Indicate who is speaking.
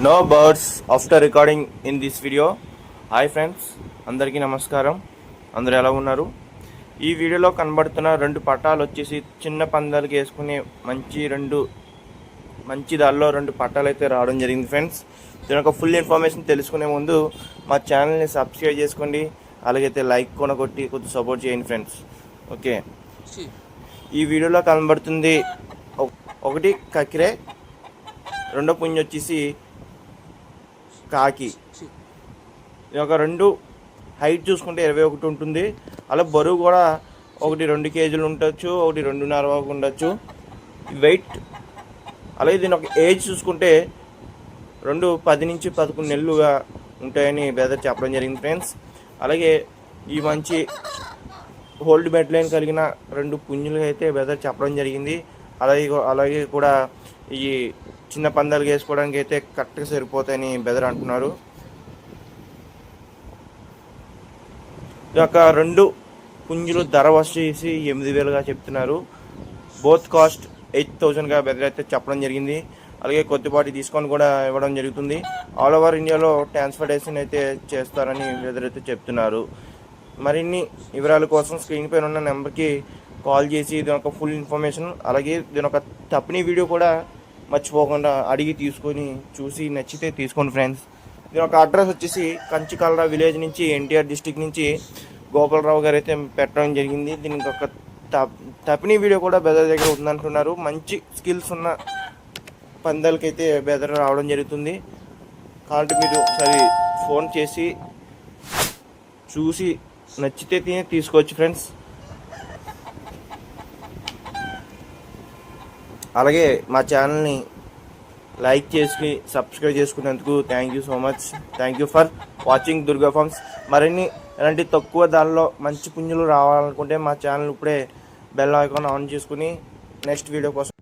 Speaker 1: No birds after recording in this video. Hi friends, అందరికీ నమస్కారం. అందరూ ఎలా ఉన్నారు? ఈ వీడియోలో కనబడుతున్న రెండు పట్టాలు వచ్చేసి చిన్న పందాలకి వేసుకునే మంచి దానిలో రెండు పట్టాలు అయితే రావడం జరిగింది ఫ్రెండ్స్. దీని యొక్క ఫుల్ ఇన్ఫర్మేషన్ తెలుసుకునే ముందు మా ఛానల్ని సబ్స్క్రైబ్ చేసుకోండి, అలాగైతే లైక్ కూడా కొట్టి కొద్దిగా సపోర్ట్ చేయండి ఫ్రెండ్స్. ఓకే, ఈ వీడియోలో కనబడుతుంది ఒకటి కకిరే, రెండో పుంజు వచ్చేసి కాకి. ఇది ఒక రెండు హైట్ చూసుకుంటే 21 ఉంటుంది. అలా బరువు కూడా ఒకటి 2 కేజీలు ఉండొచ్చు, ఒకటి 2.5 వరకు ఉండొచ్చు వెయిట్. అలాగే దీని ఒక ఏజ్ చూసుకుంటే 10 నుంచి 11 నెలలుగా ఉంటాయని బెదర్ చెప్పడం జరిగింది ఫ్రెండ్స్. అలాగే ఈ మంచి హోల్డ్ బెడ్ లైన్ కలిగిన రెండు పుంజులు అయితే బెదర్ చెప్పడం జరిగింది. అలాగే కూడా ఈ చిన్న పందాలు వేసుకోవడానికి అయితే కరెక్ట్గా సరిపోతాయని బెదర్ అంటున్నారు. ఈ యొక్క రెండు పుంజులు ధర వచ్చేసి 8,000గా చెప్తున్నారు. బోత్ కాస్ట్ 8,000గా బెదర్ అయితే చెప్పడం జరిగింది. అలాగే కొద్దిపాటి డిస్కౌంట్ కూడా ఇవ్వడం జరుగుతుంది. ఆల్ ఓవర్ ఇండియాలో ట్రాన్స్పోర్టేషన్ అయితే చేస్తారని బెదర్ అయితే చెప్తున్నారు. మరిన్ని వివరాల కోసం స్క్రీన్ పైన ఉన్న నెంబర్కి కాల్ చేసి దీని యొక్క ఫుల్ ఇన్ఫర్మేషన్, అలాగే దీని యొక్క తప్పని వీడియో కూడా మర్చిపోకుండా అడిగి తీసుకొని చూసి నచ్చితే తీసుకోండి ఫ్రెండ్స్. దీని ఒక అడ్రస్ వచ్చేసి కంచికల్రా విలేజ్ నుంచి, ఎన్టీఆర్ డిస్టిక్ నుంచి గోపాలరావు గారు అయితే పెట్టడం జరిగింది. దీనికి ఒక తప్పని వీడియో కూడా బెదర్ దగ్గర ఉందంటున్నారు. మంచి స్కిల్స్ ఉన్న పందాలకైతే బెదర్ రావడం జరుగుతుంది. కాబట్టి మీరు ఒకసారి ఫోన్ చేసి చూసి నచ్చితే తీసుకోవచ్చు ఫ్రెండ్స్. అలాగే మా ఛానల్ని లైక్ చేసి సబ్స్క్రైబ్ చేసుకున్నందుకు thank you so much. Thank you for watching Durga farms. మరిన్ని ఇలాంటి తక్కువ ధరలో మంచి పుంజులు రావాలనుకుంటే మా ఛానల్ ఇప్పుడే బెల్ ఐకాన్ ఆన్ చేసుకుని నెక్స్ట్ వీడియో కోసం